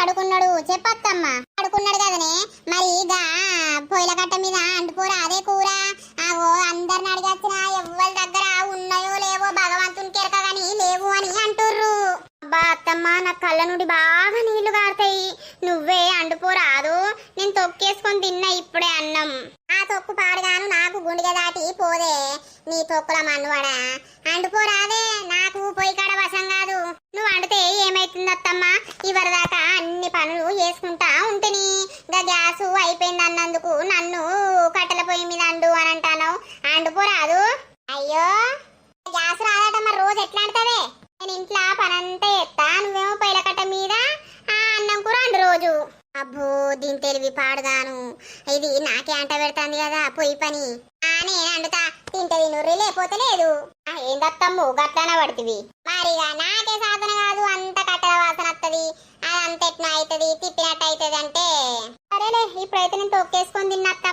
పడుకున్నాడు చెప్పత్తమ్మా పడుకున్నాడు కదనే మరి గా పొయ్యిల కట్ట మీద అంటుకోరా అదే కూర ఆగో అందరిని అడిగచ్చినా ఎవ్వరి దగ్గర ఉన్నాయో లేవో భగవంతునికి ఎరక గాని లేవు అని అంటుర్రు. అబ్బా అత్తమ్మ నా కళ్ళ నుండి బాగా నీళ్లు కారుతాయి, నువ్వే అండుపోరాదు, నేను తొక్కేసుకొని తిన్నా ఇప్పుడే అన్నం. ఆ తొక్కు పాడుగాను నాకు గుండె దాటి పోదే నీ తొక్కుల మన్నువాడా, అండుపోరాదే నాకు పొయ్యి కాడ వశం కాదు. నువ్వు అండితే ఏమైతుంది అత్తమ్మ, ఇవరిదాకా అన్ని పనులు చేసుకుంటా ఉంటని గా గ్యాస్ అయిపోయింది అన్నందుకు నన్ను కట్టెల పొయ్యి మీద అండు అని అంటాను, అండుపోరాదు. అయ్యో గ్యాస్ రాదట మరి రోజు ఎట్లా అంటవే, నేను ఇంట్లో పనంతా ఎత్తా నువ్వేమో పొయ్యిల కట్ట మీద ఆ అన్నం కూర అండు రోజు. అబ్బో దీని తెలివి పాడుగాను, ఇది నాకే అంట పెడుతుంది కదా పొయ్యి పని. నేను అండుతా తింటే తినుర్రి లేకపోతే లేదు. ఏందత్తమ్ము గట్లన పడుతుంది మరిగా నాకే సాధన కాదు, అంత కట్టెల వాసన వస్తుంది, అదంత ఎట్లా అవుతుంది తిప్పినట్టు అవుతుంది అంటే సరేలే ఇప్పుడైతే నేను తొక్కేసుకొని తిన్నత్త